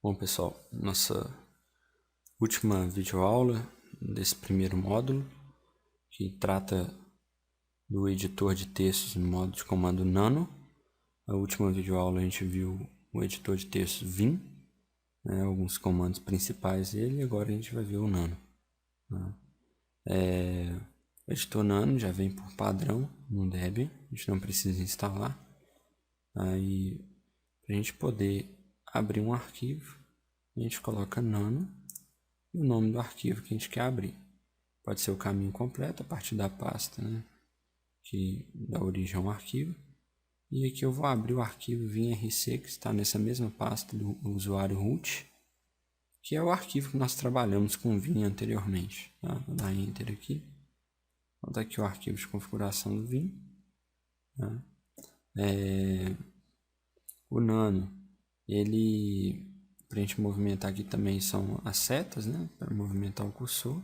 Bom, pessoal, nossa última videoaula desse primeiro módulo, que trata do editor de textos no modo de comando nano. A última videoaula a gente viu o editor de textos Vim, alguns comandos principais dele, e agora a gente vai ver o nano. O editor nano já vem por padrão no Debian, a gente não precisa instalar. Aí, para a gente poder abrir um arquivo, a gente coloca nano e o nome do arquivo que a gente quer abrir. Pode ser o caminho completo a partir da pasta, que dá origem ao arquivo. E aqui eu vou abrir o arquivo vim.rc, que está nessa mesma pasta do usuário root, que é o arquivo que nós trabalhamos com Vim anteriormente. Tá? Vou dar Enter aqui. Vou dar aqui o arquivo de configuração do Vim. Tá? O nano, ele, para a gente movimentar aqui também são as setas, para movimentar o cursor.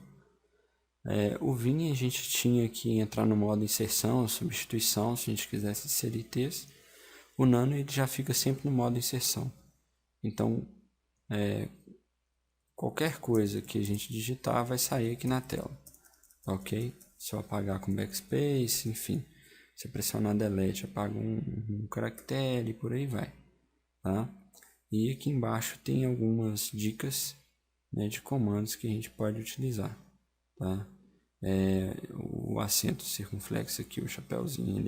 O Vim a gente tinha que entrar no modo inserção, substituição, se a gente quisesse inserir texto. O nano ele já fica sempre no modo inserção. Então, qualquer coisa que a gente digitar vai sair aqui na tela. Ok? Se eu apagar com backspace, enfim. Se eu pressionar delete, apaga um caractere e por aí vai. Tá? E aqui embaixo tem algumas dicas de comandos que a gente pode utilizar. Tá? O acento circunflexo aqui, o chapéuzinho,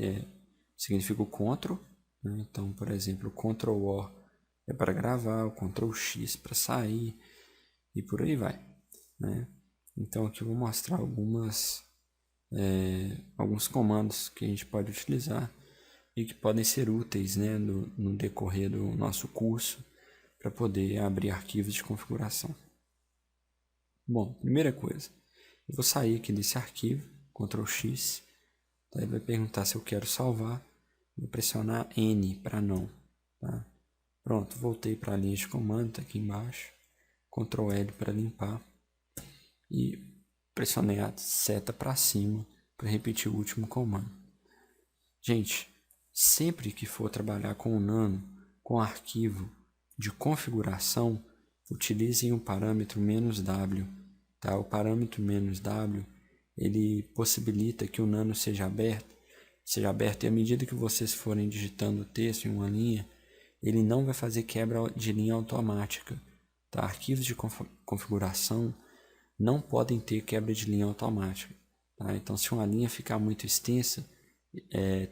significa o CTRL. Então, por exemplo, o Ctrl+O é para gravar, o Ctrl+X para sair e por aí vai. Então, aqui eu vou mostrar alguns comandos que a gente pode utilizar e que podem ser úteis no decorrer do nosso curso para poder abrir arquivos de configuração. Bom, primeira coisa, eu vou sair aqui desse arquivo, Ctrl+X, daí vai perguntar se eu quero salvar, vou pressionar N para não. Tá? Pronto, voltei para a linha de comando, está aqui embaixo, Ctrl+L para limpar e pressionei a seta para cima para repetir o último comando. Gente, sempre que for trabalhar com o nano, com arquivo de configuração, utilizem o parâmetro "-w". Tá? O parâmetro "-w" ele possibilita que o nano seja aberto e à medida que vocês forem digitando o texto em uma linha, ele não vai fazer quebra de linha automática. Tá? Arquivos de configuração não podem ter quebra de linha automática. Tá? Então, se uma linha ficar muito extensa,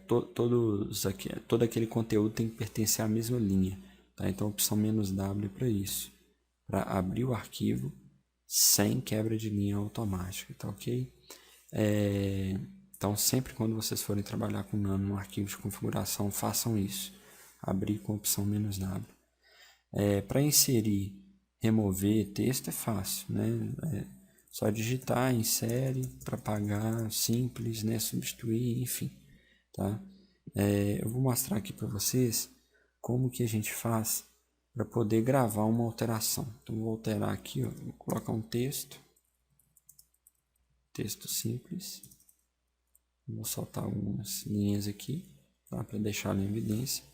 todo aquele conteúdo tem que pertencer à mesma linha. Tá? Então, a opção "-w" para isso, para abrir o arquivo sem quebra de linha automática. Tá ok? Então, sempre quando vocês forem trabalhar com nano no arquivo de configuração, façam isso. Abrir com a opção "-w". Para inserir, remover texto é fácil, só digitar, insere, para apagar, simples, substituir, enfim. Tá? Eu vou mostrar aqui para vocês como que a gente faz para poder gravar uma alteração. Então, vou alterar aqui, vou colocar um texto simples. Vou soltar algumas linhas aqui, tá? Para deixar em evidência.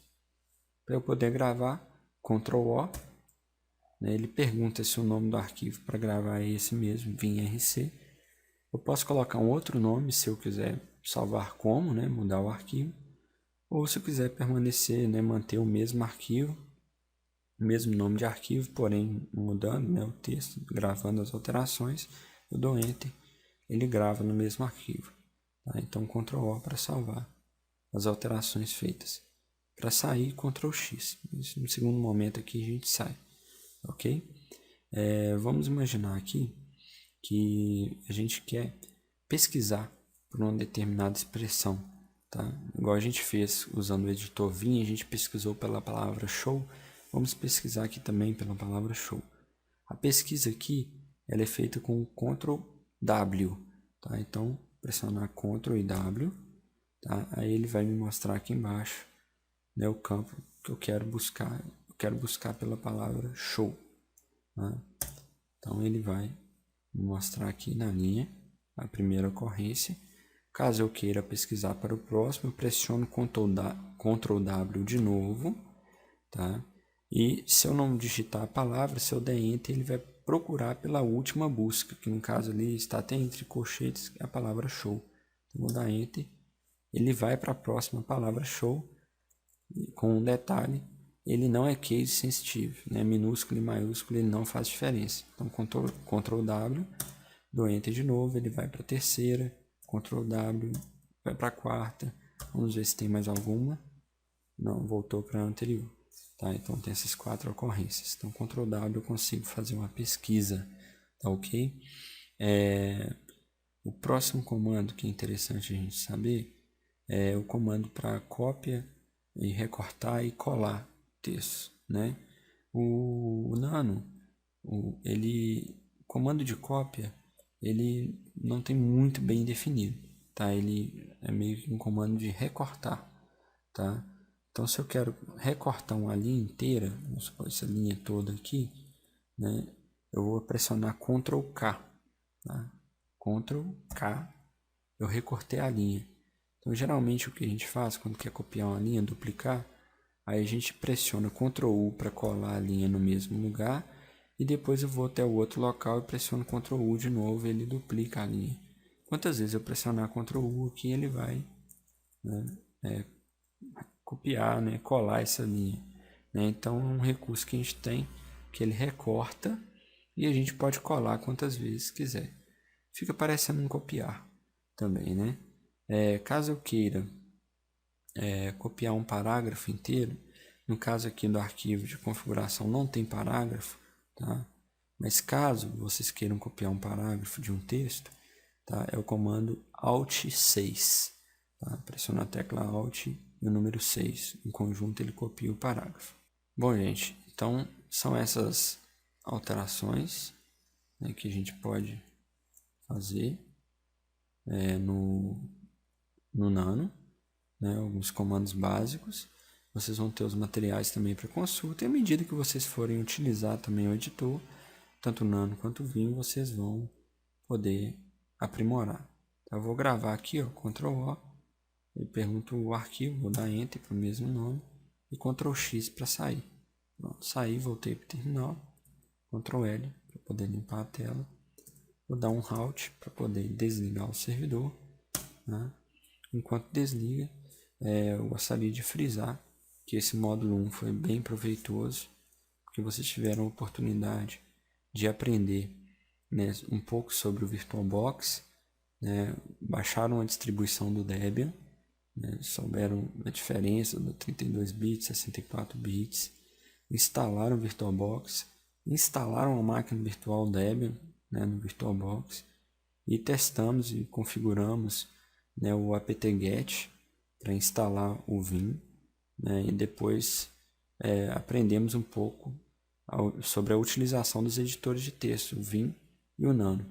Para eu poder gravar, Ctrl+O. Ele pergunta se o nome do arquivo para gravar é esse mesmo, vim.rc. Eu posso colocar um outro nome se eu quiser salvar como, mudar o arquivo. Ou se eu quiser permanecer, manter o mesmo arquivo, o mesmo nome de arquivo, porém mudando o texto, gravando as alterações, eu dou Enter, ele grava no mesmo arquivo. Tá? Então, Ctrl+O para salvar as alterações feitas. Para sair, Ctrl+X. No segundo momento aqui a gente sai. Ok? Vamos imaginar aqui que a gente quer pesquisar por uma determinada expressão. Tá? Igual a gente fez usando o editor Vim, a gente pesquisou pela palavra show. Vamos pesquisar aqui também pela palavra show. A pesquisa aqui ela é feita com Ctrl+W. Tá? Então, pressionar Ctrl e W. Tá? Aí ele vai me mostrar aqui embaixo o campo que eu quero buscar. Eu quero buscar pela palavra show. Tá? Então, ele vai me mostrar aqui na linha a primeira ocorrência. Caso eu queira pesquisar para o próximo, eu pressiono Ctrl+W de novo. Tá? E se eu não digitar a palavra, se eu der Enter, ele vai procurar pela última busca, que no caso ali está até entre colchetes a palavra show. Então, vou dar Enter, ele vai para a próxima palavra show, com um detalhe, ele não é case sensitive, né? Minúsculo e maiúsculo ele não faz diferença. Então Ctrl W, dou Enter de novo, ele vai para a terceira, Ctrl W, vai para a quarta, vamos ver se tem mais alguma, não, voltou para a anterior. Tá, então tem essas 4 ocorrências. Então Ctrl W eu consigo fazer uma pesquisa, tá ok? O próximo comando que é interessante a gente saber é o comando para cópia e recortar e colar texto, né? O Nano, o comando de cópia, ele não tem muito bem definido, tá? Ele é meio que um comando de recortar, tá? Então, se eu quero recortar uma linha inteira, vamos supor essa linha toda aqui, né? Eu vou pressionar Ctrl K, tá? Ctrl K, eu recortei a linha. Então, geralmente o que a gente faz quando quer copiar uma linha, duplicar, aí a gente pressiona Ctrl U para colar a linha no mesmo lugar e depois eu vou até o outro local e pressiono Ctrl U de novo e ele duplica a linha. Quantas vezes eu pressionar Ctrl U aqui, ele vai, né, copiar, né, colar essa linha, né? Então é um recurso que a gente tem, que ele recorta e a gente pode colar quantas vezes quiser. Fica parecendo um copiar também, né? Caso eu queira copiar um parágrafo inteiro, no caso aqui do arquivo de configuração não tem parágrafo, tá? Mas caso vocês queiram copiar um parágrafo de um texto, tá? É o comando Alt 6, tá? Pressiona a tecla Alt e o número 6, em conjunto ele copia o parágrafo. Bom, gente, então são essas alterações, né, que a gente pode fazer no Nano, né, alguns comandos básicos. Vocês vão ter os materiais também para consulta, e à medida que vocês forem utilizar também o editor, tanto o Nano quanto o Vim, vocês vão poder aprimorar. Então, eu vou gravar aqui, ó, Ctrl O, eu pergunto o arquivo, vou dar Enter para o mesmo nome, e Ctrl X para sair. Pronto, saí, voltei para o terminal, Ctrl L para poder limpar a tela, vou dar um Halt para poder desligar o servidor, né? Enquanto desliga, eu gostaria de frisar que esse módulo 1 foi bem proveitoso, porque vocês tiveram a oportunidade de aprender, né, um pouco sobre o VirtualBox, né, baixaram a distribuição do Debian, né, souberam a diferença do 32 bits, 64 bits, instalaram o VirtualBox, instalaram a máquina virtual Debian, né, no VirtualBox e testamos e configuramos, né, o apt-get para instalar o Vim, né, e depois aprendemos um pouco sobre a utilização dos editores de texto, o Vim e o Nano.